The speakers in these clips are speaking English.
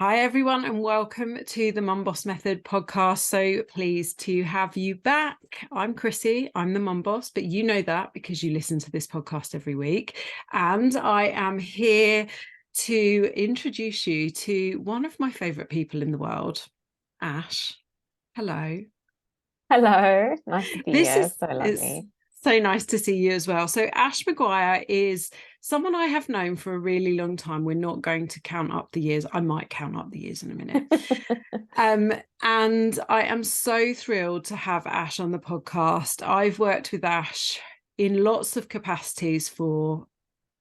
Hi, everyone, and welcome to the Mum Boss Method podcast. So pleased to have you back. I'm Chrissy. I'm the Mum Boss, but you know that because you listen to this podcast every week. And I am here to introduce you to one of my favourite people in the world, Ash. Hello. Hello, nice to be This here. is So it's lovely. so nice to see you as well. So Ash Maguire is someone I have known for a really long time. We're not going to count up the years. I might count up the years in a minute. And I am so thrilled to have Ash on the podcast. I've worked with Ash in lots of capacities for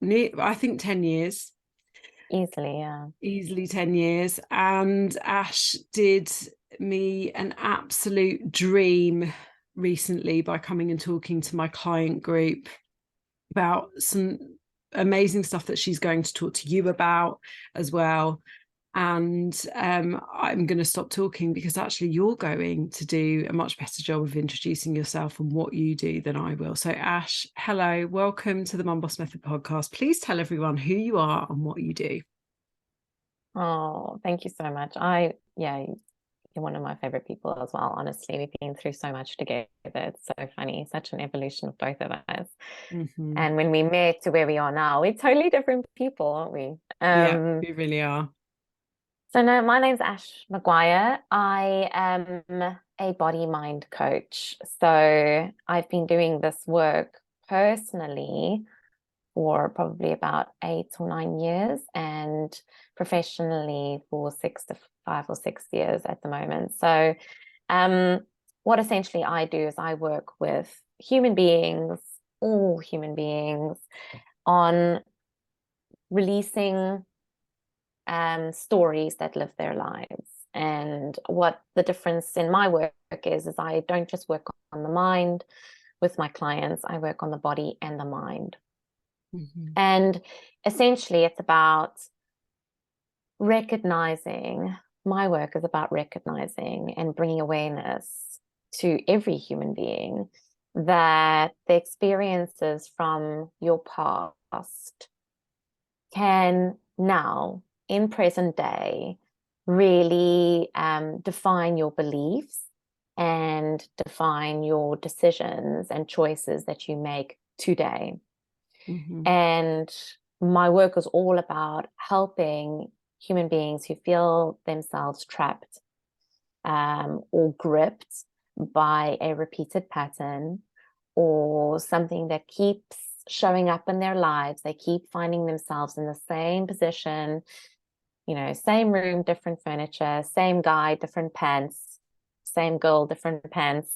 I think 10 years. Easily, yeah. Easily 10 years. And Ash did me an absolute dream recently by coming and talking to my client group about some amazing stuff that she's going to talk to you about as well. And I'm going to stop talking because actually you're going to do a much better job of introducing yourself and what you do than I will. So Ash, hello, welcome to the Mum Boss Method podcast. Please tell everyone who you are and what you do. Oh, thank you so much. You're one of my favorite people as well. Honestly, we've been through so much together. It's so funny, such an evolution of both of us. Mm-hmm. And when we met to where we are now, we're totally different people, aren't we? Yeah, we really are. So no, my name's Ash Maguire. I am a body mind coach. So I've been doing this work personally for probably about 8 or 9 years, and professionally for 5 or 6 years at the moment. So what essentially I do is I work with human beings, all human beings, on releasing stories that live their lives. And what the difference in my work is I don't just work on the mind with my clients, I work on the body and the mind. Mm-hmm. And essentially, it's about recognizing, my work is about recognizing and bringing awareness to every human being that the experiences from your past can now, in present day, really define your beliefs and define your decisions and choices that you make today. Mm-hmm. And my work is all about helping human beings who feel themselves trapped or gripped by a repeated pattern or something that keeps showing up in their lives. They keep finding themselves in the same position, same room, different furniture, same guy, different pants, same girl, different pants.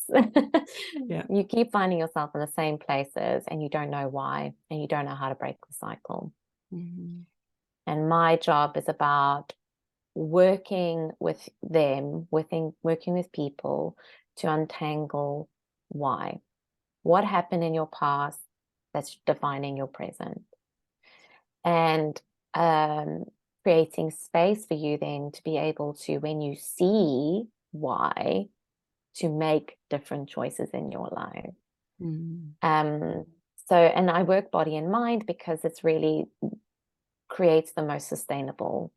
Yeah. You keep finding yourself in the same places and you don't know why, and you don't know how to break the cycle. Mm-hmm. And my job is about working with them, working with people to untangle why. What happened in your past that's defining your present? And creating space for you then to be able to, when you see why, to make different choices in your life. Mm-hmm. And I work body and mind because it's really creates the most sustainable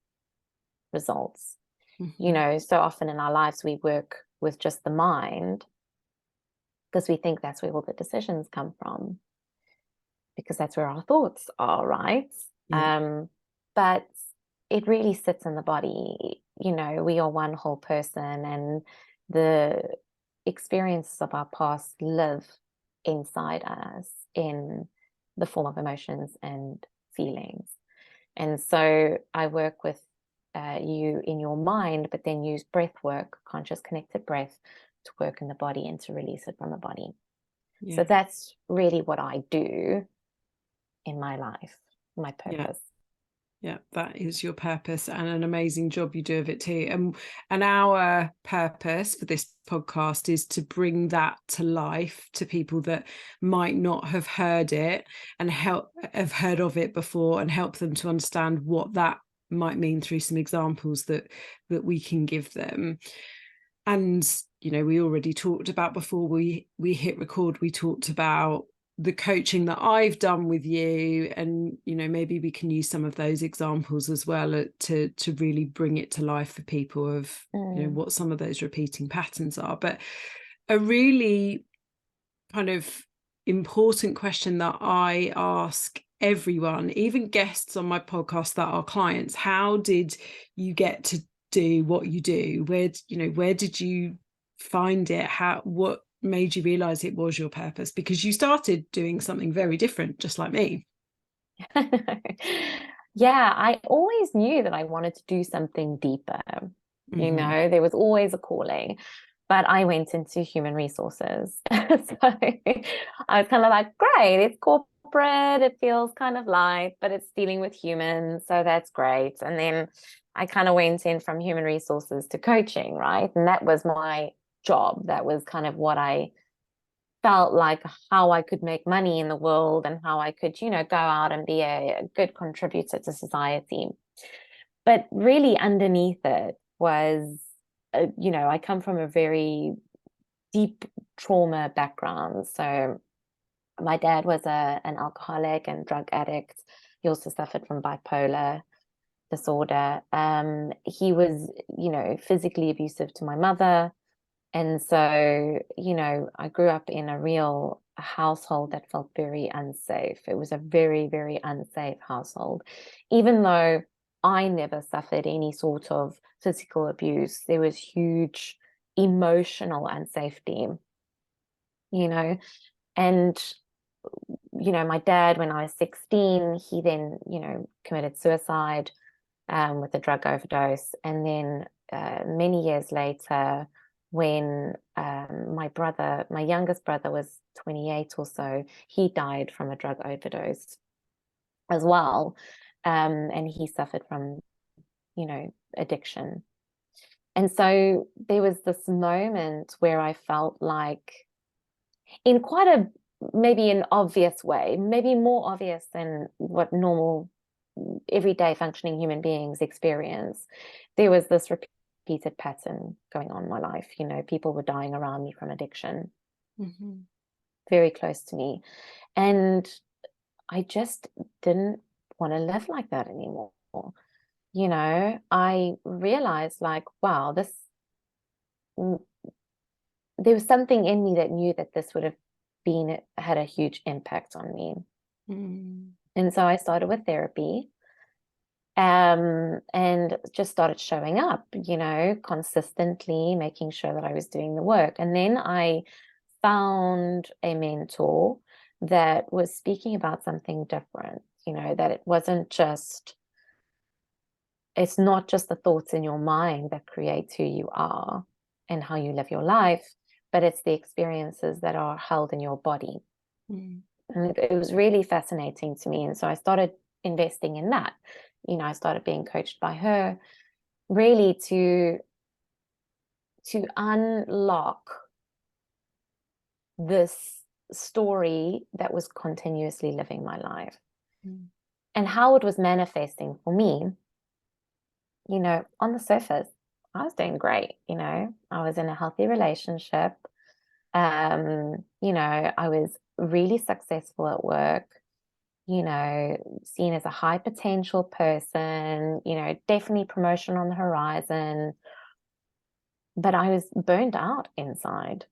results. Mm-hmm. So often in our lives we work with just the mind because we think that's where all the decisions come from, because that's where our thoughts are, right? Yeah. But it really sits in the body. We are one whole person, and the experiences of our past live inside us in the form of emotions and feelings. And so I work with you in your mind, but then use breath work, conscious connected breath, to work in the body and to release it from the body. Yeah. So that's really what I do in my life, my Yeah. purpose. Yeah, that is your purpose, and an amazing job you do of it too. And our purpose for this podcast is to bring that to life to people that might not have heard it and have heard of it before, and help them to understand what that might mean through some examples that we can give them. And we already talked about, before we hit record, we talked about the coaching that I've done with you, and maybe we can use some of those examples as well to really bring it to life for people of what some of those repeating patterns are. But a really kind of important question that I ask everyone, even guests on my podcast that are clients: how did you get to do what you do? Where did you find it? What made you realize it was your purpose? Because you started doing something very different, just like me. Yeah, I always knew that I wanted to do something deeper. There was always a calling, but I went into human resources. So I was kind of like, great, it's corporate, it feels kind of light, but it's dealing with humans, so that's great. And then I kind of went in from human resources to coaching, right? And that was my job. That was kind of what I felt like, how I could make money in the world and how I could, go out and be a good contributor to society. But really underneath it was, I come from a very deep trauma background. So my dad was an alcoholic and drug addict. He also suffered from bipolar disorder. He was, physically abusive to my mother. And so, I grew up in a real household that felt very unsafe. It was a very, very unsafe household. Even though I never suffered any sort of physical abuse, there was huge emotional unsafety, and, my dad, when I was 16, he then, committed suicide with a drug overdose. And then many years later, when my youngest brother was 28 or so, he died from a drug overdose as well. And he suffered from, addiction. And so there was this moment where I felt like, in quite a maybe an obvious way, maybe more obvious than what normal everyday functioning human beings experience, there was this repeated pattern going on in my life. People were dying around me from addiction, very close to me. And I just didn't want to live like that anymore. I realized, like, wow, there was something in me that knew that this would have had a huge impact on me. And so I started with therapy, and just started showing up, consistently, making sure that I was doing the work. And then I found a mentor that was speaking about something different, that it's not just the thoughts in your mind that create who you are and how you live your life, but it's the experiences that are held in your body. And it was really fascinating to me. And so I started investing in that. I started being coached by her, really to unlock this story that was continuously living my life, and how it was manifesting for me. On the surface, I was doing great. I was in a healthy relationship. I was really successful at work, seen as a high potential person, definitely promotion on the horizon. But I was burnt out inside.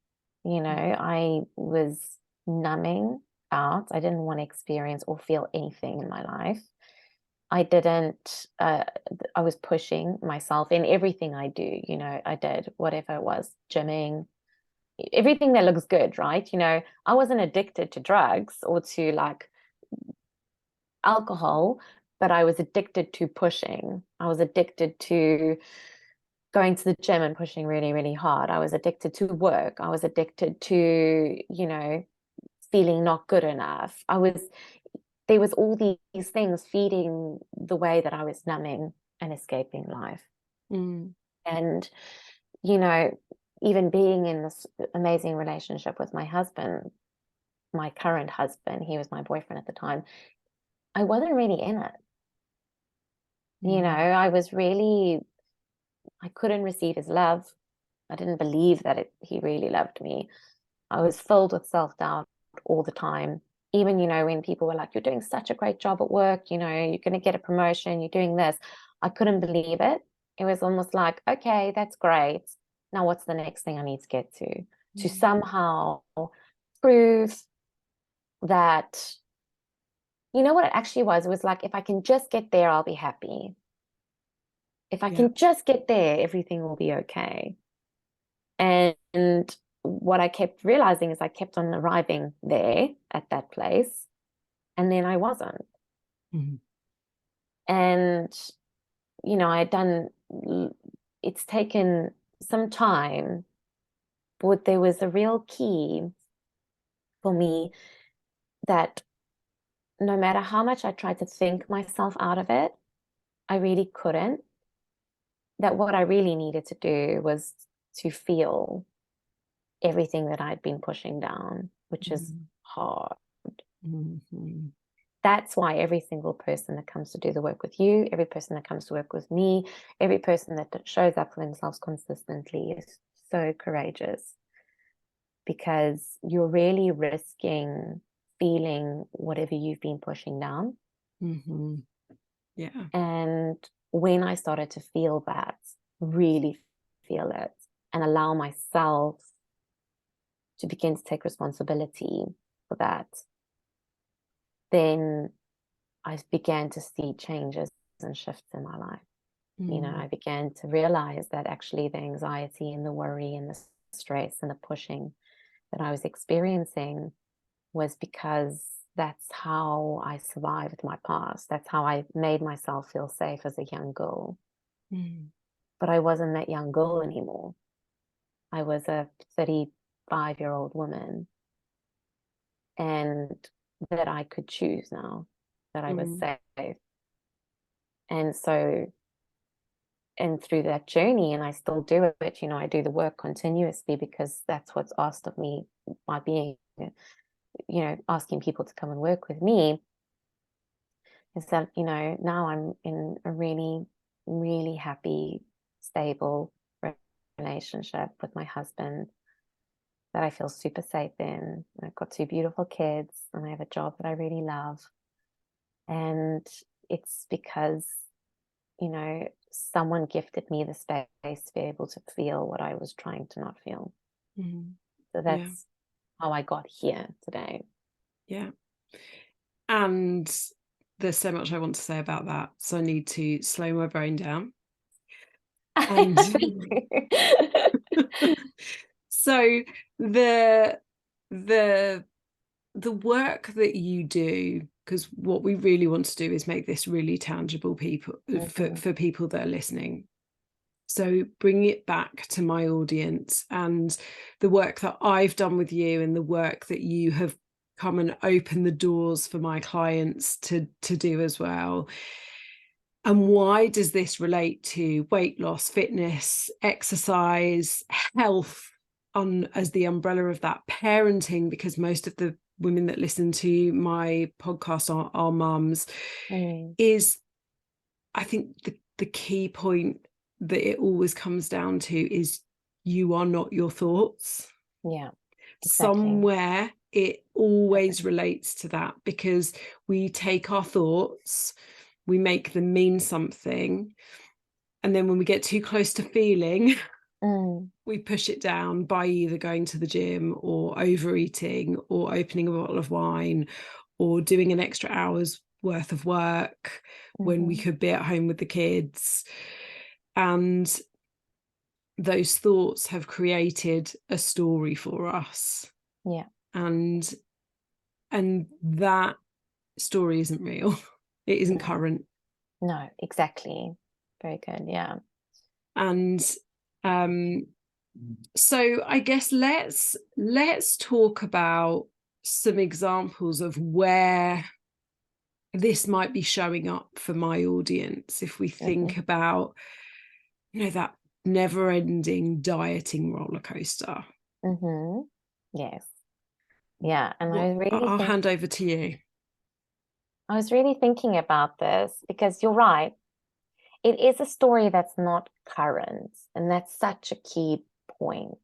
I was numbing out. I didn't want to experience or feel anything in my life. I was pushing myself in everything I do. I did whatever it was, gymming, everything that looks good, right? I wasn't addicted to drugs or to like alcohol, but I was addicted to pushing. I was addicted to going to the gym and pushing really, really hard. I was addicted to work. I was addicted to, feeling not good enough. There was all these things feeding the way that I was numbing and escaping life. And, even being in this amazing relationship with my husband, my current husband, he was my boyfriend at the time, I wasn't really in it. I couldn't receive his love. I didn't believe that he really loved me. I was filled with self-doubt all the time. even, you know, when people were like, you're doing such a great job at work, you know, you're going to get a promotion, you're doing this. I couldn't believe it. It was almost like, okay, that's great. Now what's the next thing I need to get to somehow prove that, you know what it actually was? It was like, if I can just get there, I'll be happy. If I can just get there, everything will be okay. And what I kept realizing is I kept on arriving there at that place, and then I wasn't. Mm-hmm. And, you know, it's taken some time, but there was a real key for me that no matter how much I tried to think myself out of it, I really couldn't. That what I really needed to do was to feel everything that I'd been pushing down, which is hard. Mm-hmm. That's why every single person that comes to do the work with you, every person that comes to work with me, every person that shows up for themselves consistently is so courageous, because you're really risking feeling whatever you've been pushing down. Mm-hmm. Yeah. And when I started to feel that, really feel it, and allow myself to begin to take responsibility for that, then I began to see changes and shifts in my life. You know, I began to realize that actually the anxiety and the worry and the stress and the pushing that I was experiencing was because that's how I survived my past. That's how I made myself feel safe as a young girl. But I wasn't that young girl anymore. I was a 35-year-old woman, and that I could choose now, that I was safe. And so, and through that journey, and I still do it, you know, I do the work continuously because that's what's asked of me by being, you know, asking people to come and work with me, is that, you know, now I'm in a really, really happy, stable relationship with my husband that I feel super safe in. I've got 2 beautiful kids, and I have a job that I really love. And it's because, you know, someone gifted me the space to be able to feel what I was trying to not feel. So that's how I got here today. Yeah. And there's so much I want to say about that, so I need to slow my brain down. And so the work that you do, because what we really want to do is make this really tangible for people that are listening. So bring it back to my audience, and the work that I've done with you and the work that you have come and open the doors for my clients to do as well. And why does this relate to weight loss, fitness, exercise, health, as the umbrella of that, parenting, because most of the women that listen to my podcast are mums, is, I think the key point that it always comes down to is you are not your thoughts. Yeah, exactly. Somewhere it always relates to that, because we take our thoughts, we make them mean something, and then when we get too close to feeling, we push it down by either going to the gym or overeating or opening a bottle of wine or doing an extra hour's worth of work when we could be at home with the kids. And those thoughts have created a story for us. Yeah. And that story isn't real. It isn't current. No, exactly. Very good. Yeah. And so I guess let's talk about some examples of where this might be showing up for my audience. If we think about, you know, that never-ending dieting roller coaster. Yes. Yeah. And I'll hand over to you. I was really thinking about this because you're right. It is a story that's not current, and that's such a key point.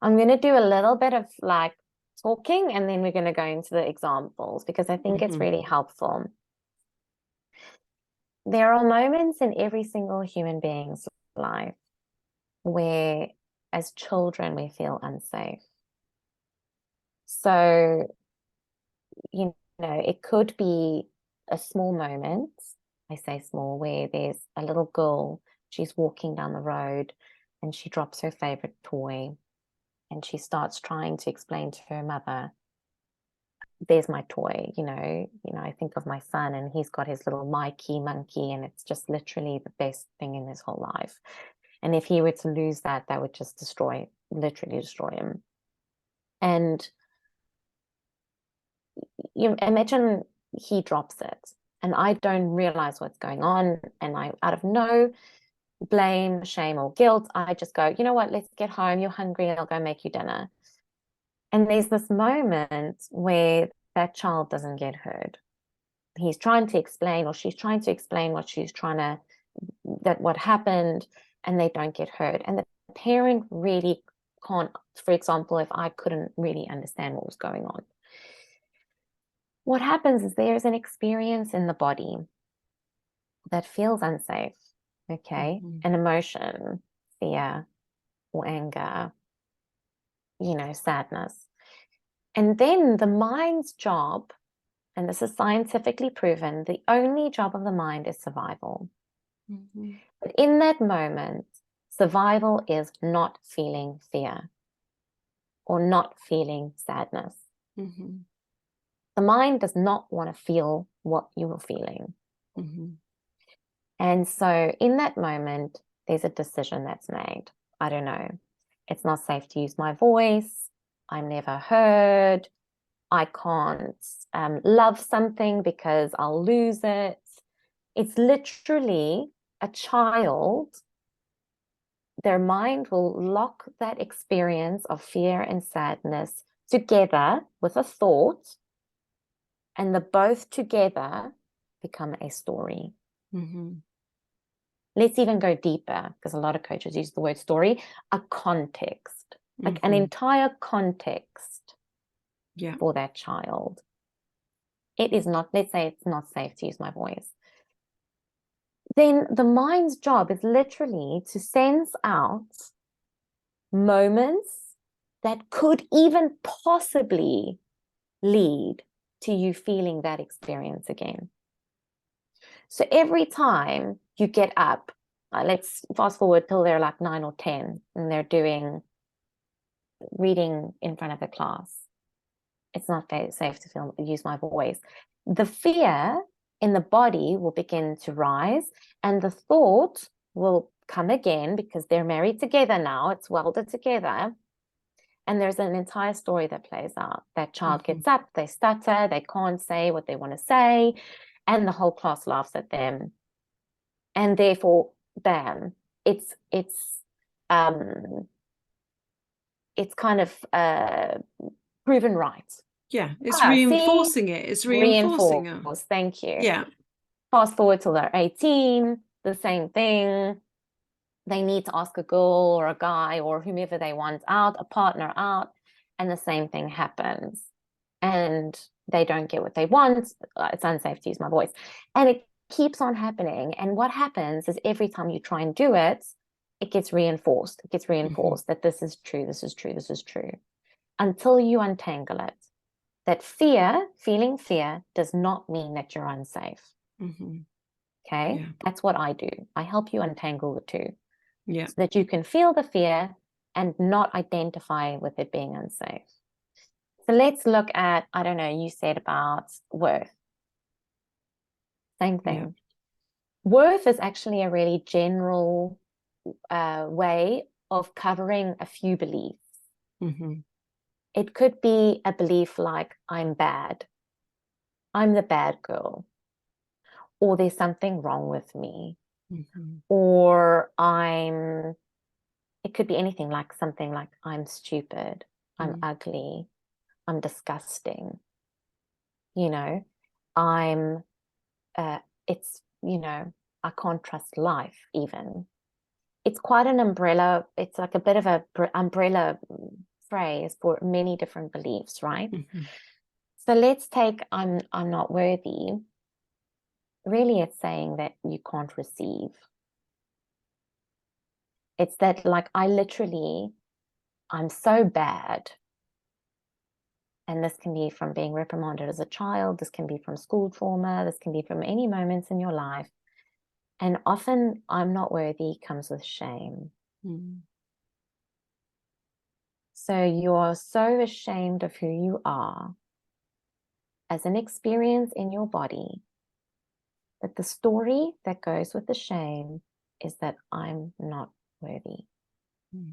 I'm going to do a little bit of like talking, and then we're going to go into the examples because I think it's really helpful. There are moments in every single human being's life where, as children, we feel unsafe. So, you know, it could be a small moment, I say small, where there's a little girl, she's walking down the road and she drops her favorite toy and she starts trying to explain to her mother, there's my toy, I think of my son and he's got his little Mikey monkey and it's just literally the best thing in his whole life. And if he were to lose that, that would just literally destroy him. And you imagine he drops it and I don't realize what's going on. And I, out of no blame, shame, or guilt, I just go, you know what, let's get home. You're hungry. I'll go make you dinner. And there's this moment where that child doesn't get heard. He's trying to explain, or she's trying to explain what happened, and they don't get heard. And the parent really can't, for example, if I couldn't really understand what was going on. What happens is there's an experience in the body that feels unsafe, okay? An emotion, fear or anger, sadness. And then the mind's job, and this is scientifically proven, the only job of the mind is survival. But in that moment, survival is not feeling fear or not feeling sadness. The mind does not want to feel what you are feeling. And so in that moment, there's a decision that's made. I don't know. It's not safe to use my voice. I'm never heard. I can't love something because I'll lose it. It's literally a child. Their mind will lock that experience of fear and sadness together with a thought, and the both together become a story. Let's even go deeper, because a lot of coaches use the word story, a context, like an entire context for that child. It is not, let's say it's not safe to use my voice. Then the mind's job is literally to sense out moments that could even possibly lead to you feeling that experience again. So every time you get up, let's fast forward till they're like 9 or 10 and they're doing reading in front of the class. It's not safe to use my voice. The fear in the body will begin to rise and the thought will come again because they're married together now. It's welded together. And there's an entire story that plays out. That child gets up, they stutter, they can't say what they want to say, and the whole class laughs at them. And therefore, bam, it's kind of proven right. Yeah, it's reinforcing it. It's reinforcing it. Thank you. Yeah. Fast forward till they're 18, the same thing. They need to ask a girl or a guy or whomever they want out, a partner out, and the same thing happens. And they don't get what they want. It's unsafe to use my voice. And it keeps on happening. And what happens is every time you try and do it, it gets reinforced. It gets reinforced that this is true, this is true, this is true. Until you untangle it. That feeling fear does not mean that you're unsafe. Okay? Yeah. That's what I do. I help you untangle the two. Yeah. So that you can feel the fear and not identify with it being unsafe. So let's look at, I don't know, you said about worth. Same thing. Yeah. Worth is actually a really general way of covering a few beliefs. It could be a belief like, I'm bad. I'm the bad girl. Or there's something wrong with me. Or it could be anything, like something like, I'm stupid. I'm ugly. I'm disgusting. I can't trust life even. It's quite an umbrella. It's like a bit of a umbrella phrase for many different beliefs, right? Mm-hmm. So let's take I'm not worthy. Really, it's saying that you can't receive. It's that, like, I'm so bad. And this can be from being reprimanded as a child. This can be from school trauma. This can be from any moments in your life. And often, I'm not worthy comes with shame. Mm. So you're so ashamed of who you are as an experience in your body that the story that goes with the shame is that I'm not worthy. Mm.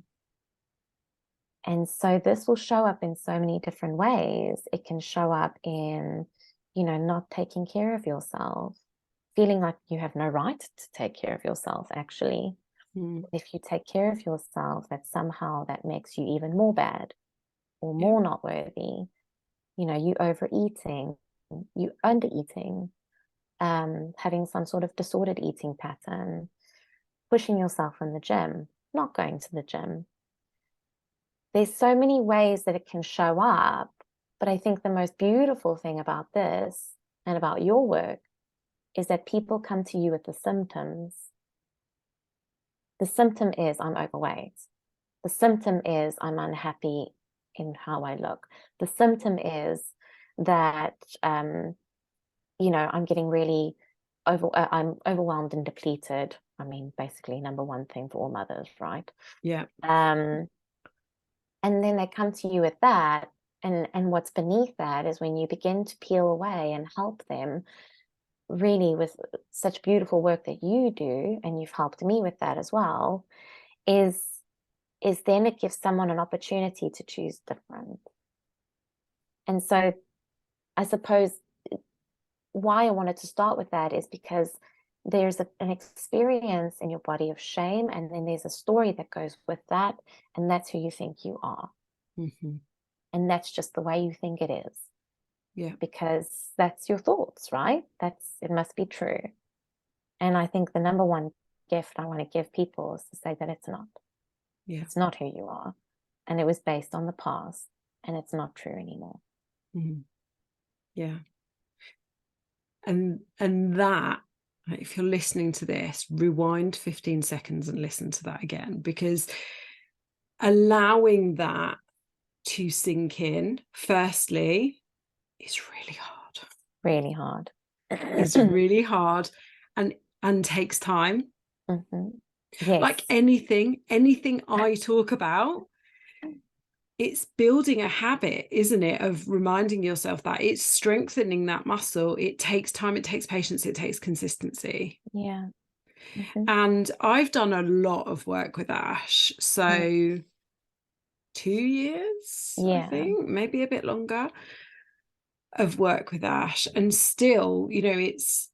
And so this will show up in so many different ways. It can show up in, not taking care of yourself, feeling like you have no right to take care of yourself, actually. Mm. If you take care of yourself, that somehow that makes you even more bad or Yeah. more not worthy. You overeating, you undereating, having some sort of disordered eating pattern, pushing yourself in the gym, not going to the gym. There's so many ways that it can show up, but I think the most beautiful thing about this and about your work is that people come to you with the symptoms. The symptom is I'm overweight. The symptom is I'm unhappy in how I look. The symptom is that I'm getting really I'm overwhelmed and depleted. I mean, basically, number one thing for all mothers, right? Yeah. And then they come to you with that, and what's beneath that is when you begin to peel away and help them, really with such beautiful work that you do, and you've helped me with that as well, is then it gives someone an opportunity to choose different. And so I suppose why I wanted to start with that is because there's an experience in your body of shame, and then there's a story that goes with that, and that's who you think you are. Mm-hmm. And that's just the way you think it is. Yeah. Because that's your thoughts, right? It must be true. And I think the number one gift I want to give people is to say that it's not. Yeah. It's not who you are. And it was based on the past, and it's not true anymore. Mm-hmm. Yeah. And that, if you're listening to this, rewind 15 seconds and listen to that again, because allowing that to sink in, firstly, is really hard. Really hard. It's really hard and takes time. Mm-hmm. Yes. Like anything I talk about, it's building a habit, isn't it, of reminding yourself that it's strengthening that muscle. It takes time, it takes patience, it takes consistency. Yeah. Mm-hmm. And I've done a lot of work with Ash. So 2 years, I Yeah. think, maybe a bit longer, of work with Ash. And still, it's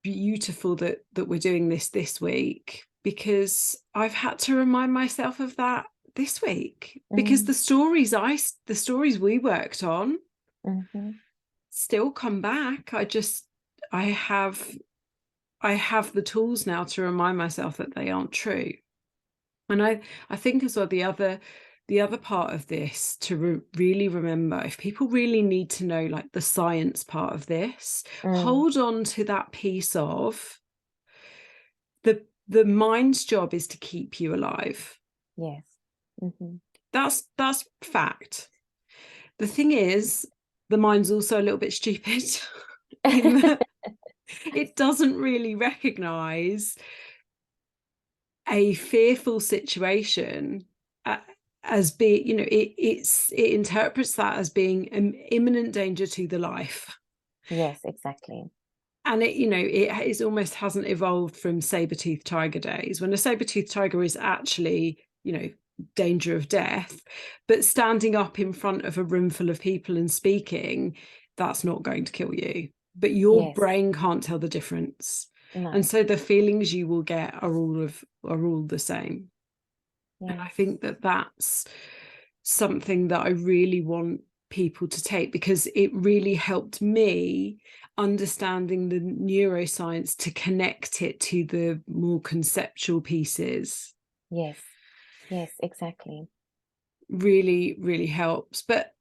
beautiful that we're doing this week, because I've had to remind myself of that this week, because the stories we worked on Mm-hmm. still come back. I have the tools now to remind myself that they aren't true. And I think as well, the other part of this to really remember, if people really need to know like the science part of this, hold on to that piece of the mind's job is to keep you alive. Yes. Mm-hmm. That's fact. The thing is, the mind's also a little bit stupid in that it doesn't really recognize a fearful situation as being, it interprets that as being an imminent danger to the life. Yes, exactly. And it almost hasn't evolved from saber-toothed tiger days, when a saber-toothed tiger is actually, danger of death, but standing up in front of a room full of people and speaking, that's not going to kill you. But your brain can't tell the difference. No. And so the feelings you will get are all the same. Yes. And I think that that's something that I really want people to take, because it really helped me understanding the neuroscience to connect it to the more conceptual pieces. Yes. Yes, exactly. really, really helps. But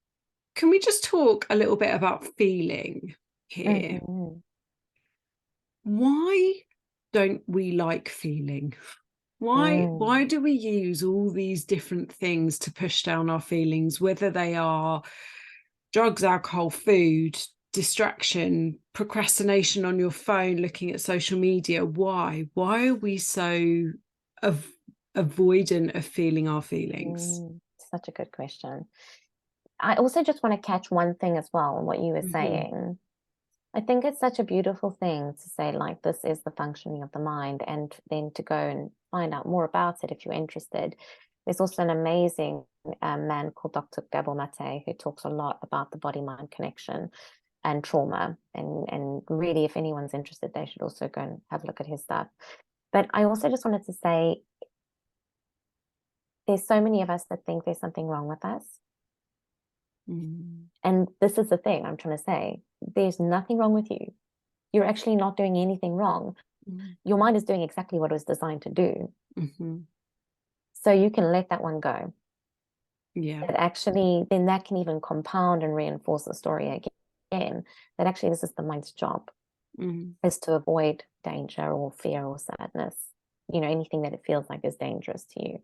can we just talk a little bit about feeling here? Mm-hmm. Why don't we like feeling? Why do we use all these different things to push down our feelings, whether they are drugs, alcohol, food, distraction, procrastination on your phone, looking at social media? Why are we so avoidant of feeling our feelings? Such a good question. I also just want to catch one thing as well on what you were Mm-hmm. saying. I think it's such a beautiful thing to say, like, this is the functioning of the mind, and then to go and find out more about it if you're interested. There's also an amazing man called Dr. Gabor Mate, who talks a lot about the body-mind connection and trauma. And really, if anyone's interested, they should also go and have a look at his stuff. But I also just wanted to say, there's so many of us that think there's something wrong with us. And this is the thing I'm trying to say. There's nothing wrong with you. You're actually not doing anything wrong. Your mind is doing exactly what it was designed to do. So you can let that one go. Yeah. That actually, then that can even compound and reinforce the story again. That actually, this is the mind's job, is to avoid danger or fear or sadness. You know, anything that it feels like is dangerous to you.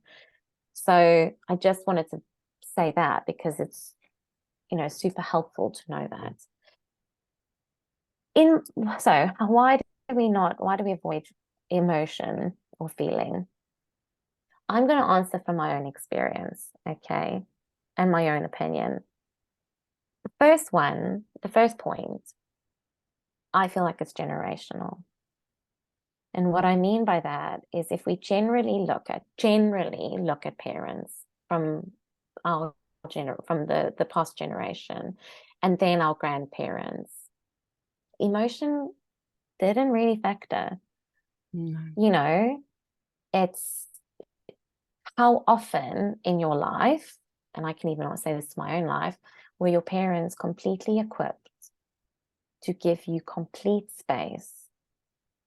So I just wanted to say that because it's, you know, super helpful to know that. So why do we avoid emotion or feeling? I'm going to answer from my own experience, okay, and my own opinion. The first point, I feel like it's generational. And what I mean by that is, if we generally look at parents from the past generation, and then our grandparents, emotion didn't really factor. No. You know, it's how often in your life, and I can even say this to my own life, were your parents completely equipped to give you complete space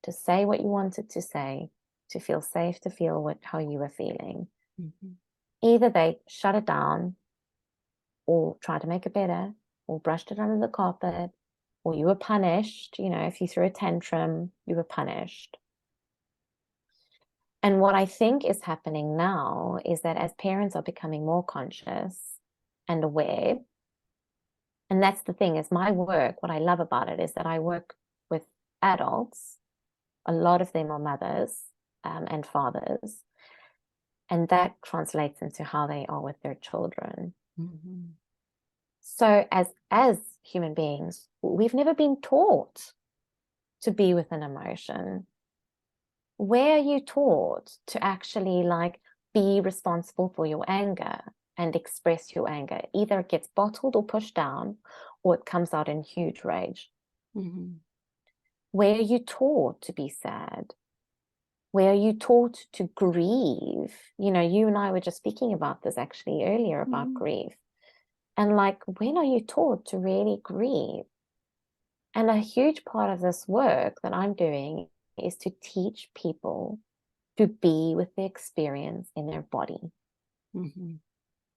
to say what you wanted to say, to feel safe, to feel how you were feeling. Either they shut it down, or tried to make it better, or brushed it under the carpet, or you were punished. You know, if you threw a tantrum, you were punished. And what I think is happening now is that as parents are becoming more conscious and aware, and that's the thing, is my work, what I love about it is that I work with adults. A lot of them are mothers and fathers, and that translates into how they are with their children. So as human beings, we've never been taught to be with an emotion. Where are you taught to actually, like, be responsible for your anger and express your anger? Either it gets bottled or pushed down, or it comes out in huge rage. Where are you taught to be sad? Where are you taught to grieve? You know, you and I were just speaking about this actually earlier, about grief. And like, when are you taught to really grieve? And a huge part of this work that I'm doing is to teach people to be with the experience in their body,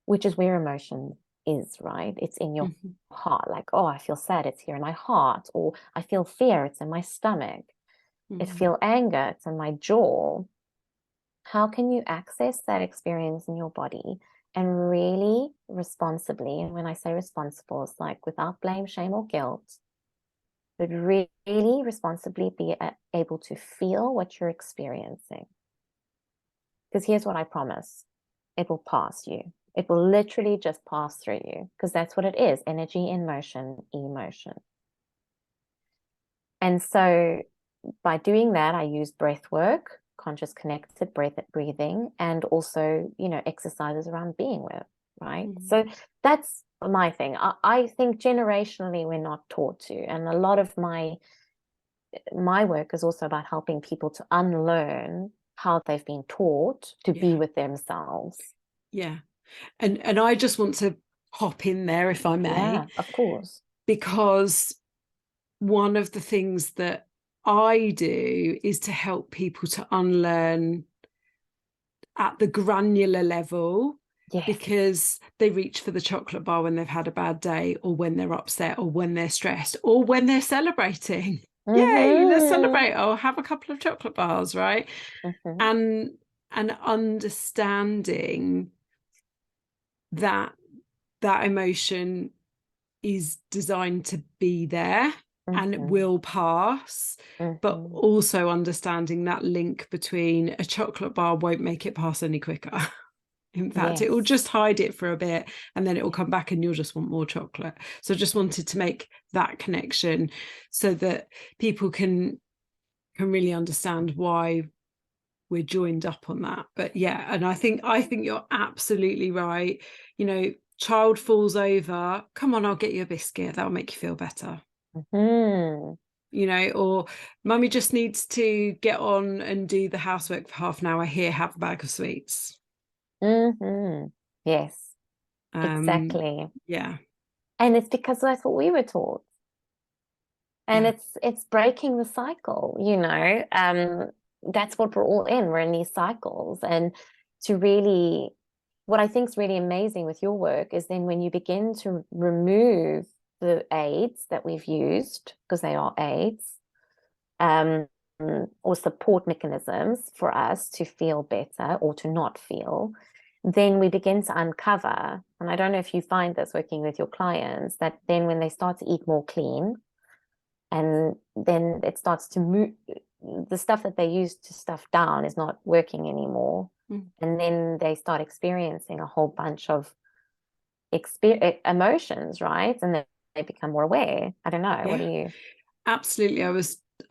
which is where emotion is, right? It's in your heart. Like, oh, I feel sad, it's here in my heart. Or I feel fear, it's in my stomach. I feel anger, it's in my jaw. How can you access that experience in your body and really responsibly, and when I say responsible, it's like without blame, shame, or guilt, but really responsibly be able to feel what you're experiencing? Because here's what I promise: it will pass you. It will literally just pass through you, because that's what it is: energy in motion, emotion. And so by doing that, I use breath work, conscious connected breathing, and also, you know, exercises around being with, right? So that's my thing. I think generationally we're not taught to, and a lot of my work is also about helping people to unlearn how they've been taught to be with themselves. And I just want to hop in there, if I may. Yeah, of course. Because one of the things that I do is to help people to unlearn at the granular level Yes. because they reach for the chocolate bar when they've had a bad day, or when they're upset, or when they're stressed, or when they're celebrating. Yay, let's celebrate. Oh, have a couple of chocolate bars, right? And understanding that emotion is designed to be there, and it will pass, but also understanding that link between a chocolate bar won't make it pass any quicker. In fact, it will just hide it for a bit, and then it will come back and you'll just want more chocolate. So I just wanted to make that connection so that people can really understand why we're joined up on that. But yeah, and I think you're absolutely right. You know, child falls over, come on, I'll get you a biscuit, that'll make you feel better. You know, or mummy just needs to get on and do the housework for half an hour, here, have a bag of sweets. Yes, exactly. Yeah. And it's because that's what we were taught. And it's breaking the cycle, you know. That's what we're all in. We're in these cycles. And to really, what I think is really amazing with your work is then when you begin to remove the aids that we've used, because they are aids, or support mechanisms for us to feel better or to not feel, then we begin to uncover, and I don't know if you find this working with your clients, that then when they start to eat more clean, and then it starts to move, the stuff that they used to stuff down is not working anymore. And then they start experiencing a whole bunch of emotions, right? And then they become more aware. I don't know. What do you? Absolutely. I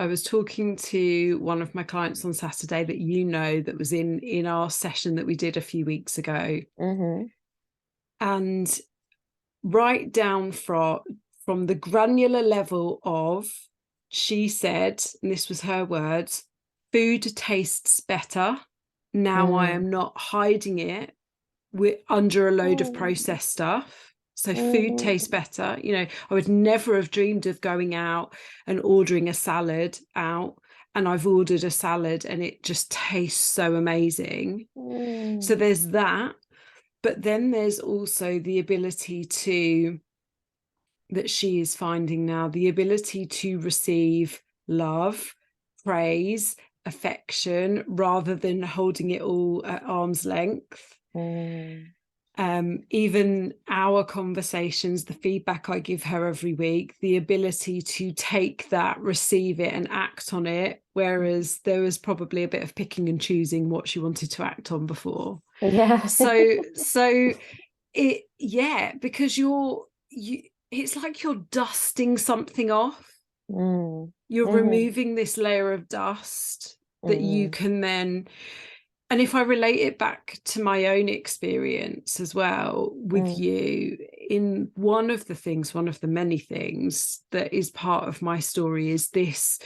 was talking to one of my clients on Saturday that, you know, that was in our session that we did a few weeks ago. And right down from the granular level of, she said, and this was her words, food tastes better now. I am not hiding it under a load of processed stuff. So food tastes better. You know, I would never have dreamed of going out and ordering a salad out, and I've ordered a salad and it just tastes so amazing. So there's that. But then there's also the ability that she is finding now, the ability to receive love, praise, affection, rather than holding it all at arm's length. Even our conversations, the feedback I give her every week, the ability to take that, receive it, and act on it, whereas there was probably a bit of picking and choosing what she wanted to act on before. So it, yeah, because it's like you're dusting something off. You're removing this layer of dust that you can then, and if I relate it back to my own experience as well with you, in one of the many things that is part of my story is this,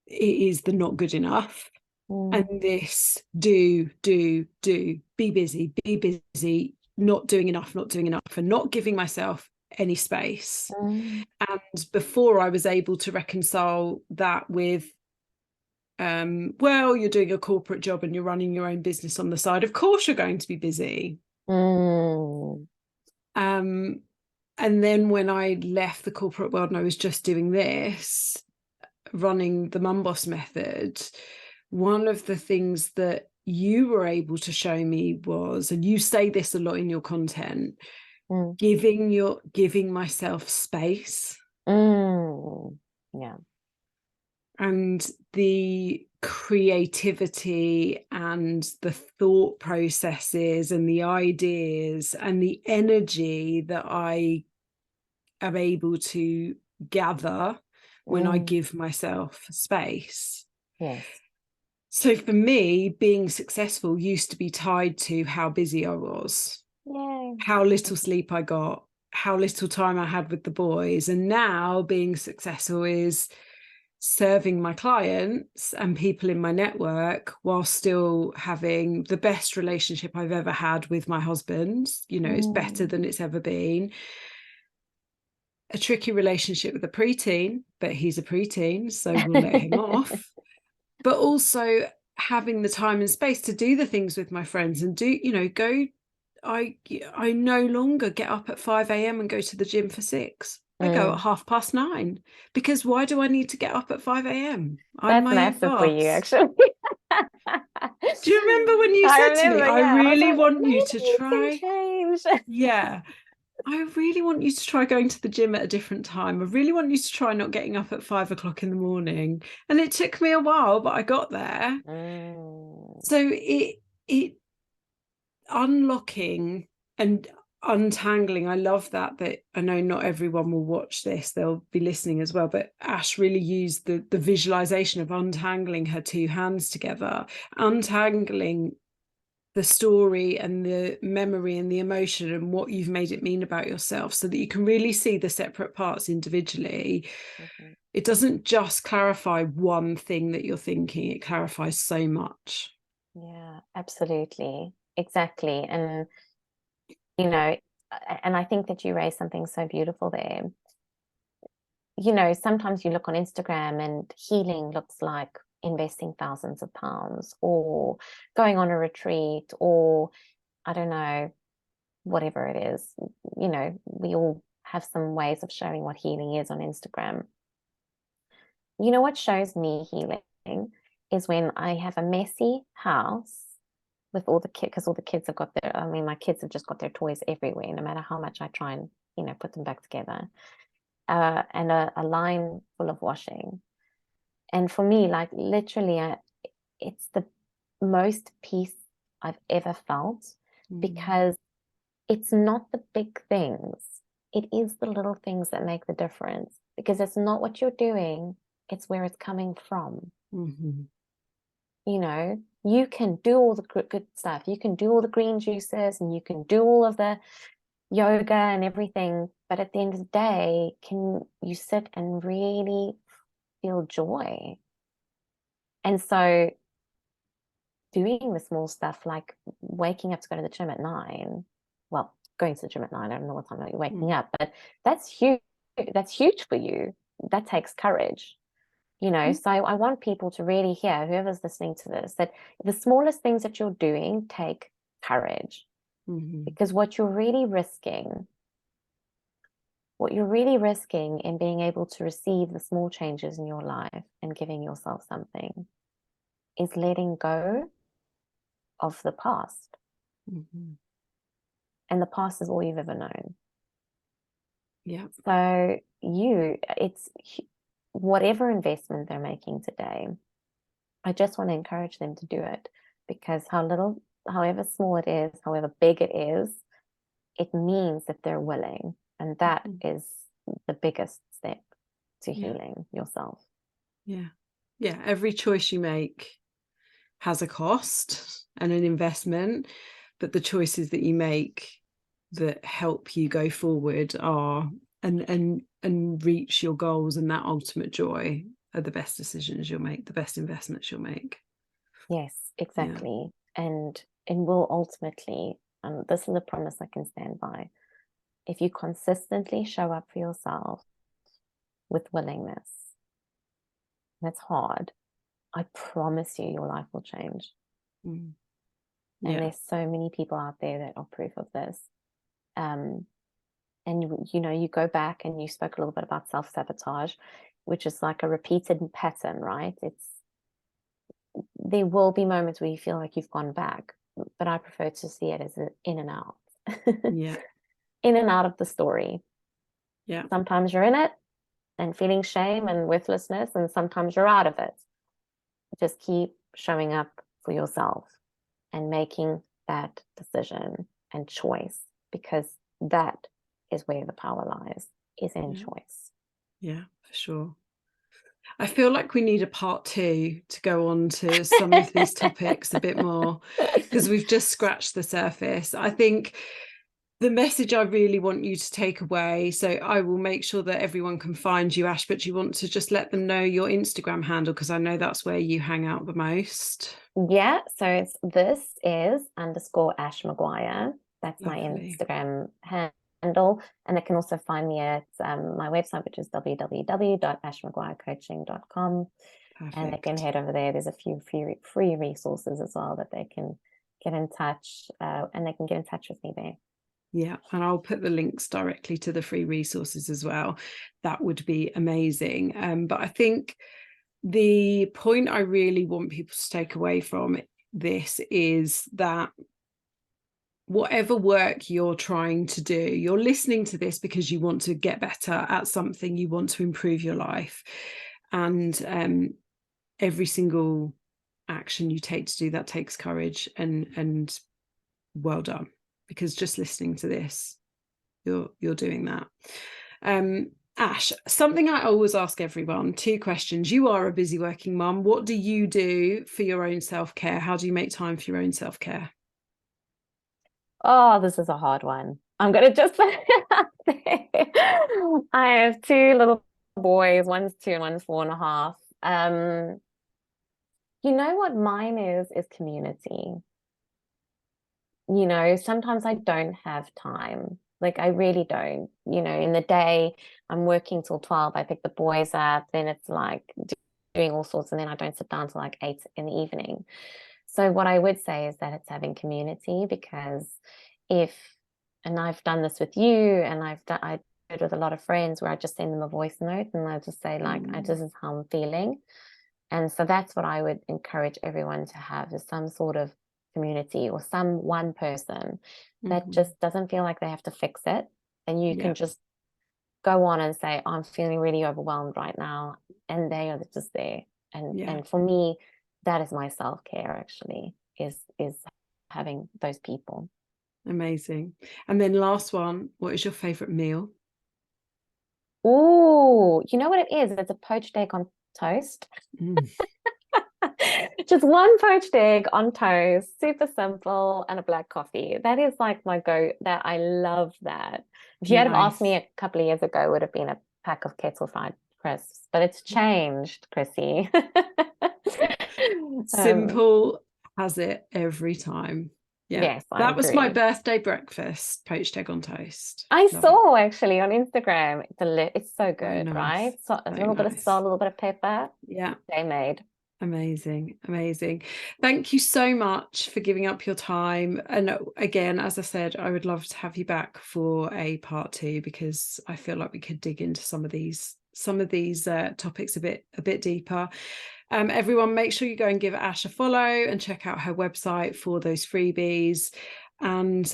it is the not good enough. And this do, be busy, not doing enough, and not giving myself any space. And before I was able to reconcile that with, well, you're doing a corporate job and you're running your own business on the side, of course you're going to be busy. And then when I left the corporate world and I was just doing this, running the Mum Boss method, one of the things that you were able to show me was, and you say this a lot in your content, giving myself space. Yeah. And the creativity and the thought processes and the ideas and the energy that I am able to gather when I give myself space. Yes. So for me, being successful used to be tied to how busy I was, how little sleep I got, how little time I had with the boys. And now being successful is serving my clients and people in my network while still having the best relationship I've ever had with my husband. You know, it's better than it's ever been. A tricky relationship with a preteen, but he's a preteen, so we'll let him off. But also having the time and space to do the things with my friends and go. I no longer get up at 5 a.m. and go to the gym for 6. I go at 9:30, because why do I need to get up at 5 a.m.? I'm That's my own massive for you, boss. actually. Do you remember when you I said to me, remember, I yeah. I was really like, want you maybe to you can try? change. Yeah. I really want you to try going to the gym at a different time. I really want you to try not getting up at 5 o'clock in the morning. And it took me a while, but I got there. So it unlocking and untangling. I love that I know not everyone will watch this, they'll be listening as well, but Ash really used the visualization of untangling her two hands together, untangling the story and the memory and the emotion and what you've made it mean about yourself, so that you can really see the separate parts individually. It doesn't just clarify one thing that you're thinking, it clarifies so much. Yeah, absolutely. Exactly. And, and I think that you raised something so beautiful there. Sometimes you look on Instagram and healing looks like investing thousands of pounds or going on a retreat, or I don't know, whatever it is. We all have some ways of showing what healing is on Instagram. What shows me healing is when I have a messy house with all the kids, because all the kids have got my kids have just got their toys everywhere, no matter how much I try and, put them back together. And a line full of washing. And for me, like literally, it's the most peace I've ever felt, because it's not the big things. It is the little things that make the difference, because it's not what you're doing, it's where it's coming from. You can do all the good stuff. You can do all the green juices and you can do all of the yoga and everything. But at the end of the day, can you sit and really feel joy? And so doing the small stuff, like waking up to go to the gym at 9, well, going to the gym at 9, I don't know what time you're waking up, but that's huge. That's huge for you. That takes courage. So I want people to really hear, whoever's listening to this, that the smallest things that you're doing take courage, because what you're really risking in being able to receive the small changes in your life and giving yourself something is letting go of the past. And the past is all you've ever known. Yeah. So it's whatever investment they're making today, I just want to encourage them to do it, because however small it is, however big it is, it means that they're willing. And that is the biggest step to healing yourself. Yeah. Every choice you make has a cost and an investment, but the choices that you make that help you go forward and reach your goals and that ultimate joy are the best decisions you'll make, the best investments you'll make. Yes, exactly. And will ultimately, this is a promise I can stand by, if you consistently show up for yourself with willingness, that's hard, I promise you your life will change. And there's so many people out there that are proof of this. And you go back, and you spoke a little bit about self-sabotage, which is like a repeated pattern, right? There will be moments where you feel like you've gone back, but I prefer to see it as an in and out. In and out of the story. Sometimes you're in it and feeling shame and worthlessness, and sometimes you're out of it. Just keep showing up for yourself and making that decision and choice, because that is where the power lies, is in choice. Yeah, for sure. I feel like we need a part 2 to go on to some of these topics a bit more, because we've just scratched the surface. I think the message I really want you to take away, so I will make sure that everyone can find you, Ash, but you want to just let them know your Instagram handle, because I know that's where you hang out the most. Yeah, so this is _Ash Maguire. That's my Instagram handle. And they can also find me at my website, which is www.ashmaguirecoaching.com. And they can Perfect. head over there. There's a few free resources as well that they can get in touch, and they can get in touch with me there. Yeah, and I'll put the links directly to the free resources as well. That would be amazing. But I think the point I really want people to take away from this is that whatever work you're trying to do, you're listening to this because you want to get better at something, you want to improve your life. And every single action you take to do that takes courage, and well done, because just listening to this, you're doing that. Ash, something I always ask everyone, 2 questions. You are a busy working mum. What do you do for your own self-care? How do you make time for your own self-care? Oh, this is a hard one. I'm gonna just put it out there. I have 2 little boys, one's 2 and one's 4.5. You know what mine is community. You know, sometimes I don't have time. Like I really don't. You know, in the day I'm working till 12, I pick the boys up, then it's like doing all sorts, and then I don't sit down till like 8 in the evening. So what I would say is that it's having community, because if, and I've done this with you, and I do it with a lot of friends where I just send them a voice note and I just say like, this is how I'm feeling. And so that's what I would encourage everyone to have, is some sort of community or some one person that just doesn't feel like they have to fix it. And you can just go on and say, I'm feeling really overwhelmed right now. And they are just there. And for me, that is my self-care actually, is having those people. Amazing. And then last one, what is your favorite meal? Oh, you know what it is? It's a poached egg on toast. Just one poached egg on toast, super simple, and a black coffee. That is like my go, that I love that. If you had have asked me Nice. a couple of years ago, it would have been a pack of kettle fried crisps, but it's changed, Chrissy. Um, Simple has it every time. Yeah. yes, I That was my agree. birthday breakfast, poached egg on toast. I Love it. saw actually on Instagram. It's so So good, nice. right? So a So little bit of nice. salt, a little bit of pepper. Yeah. They made. Amazing. Amazing. Thank you so much for giving up your time. And again, as I said, I would love to have you back for a part 2, because I feel like we could dig into some of these topics a bit deeper. Everyone, make sure you go and give Ash a follow and check out her website for those freebies. And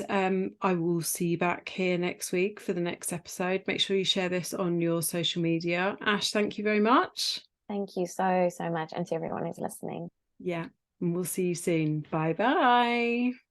I will see you back here next week for the next episode. Make sure you share this on your social media. Ash, thank you very much. Thank you so, so much. And to everyone who's listening. Yeah, and we'll see you soon. Bye bye.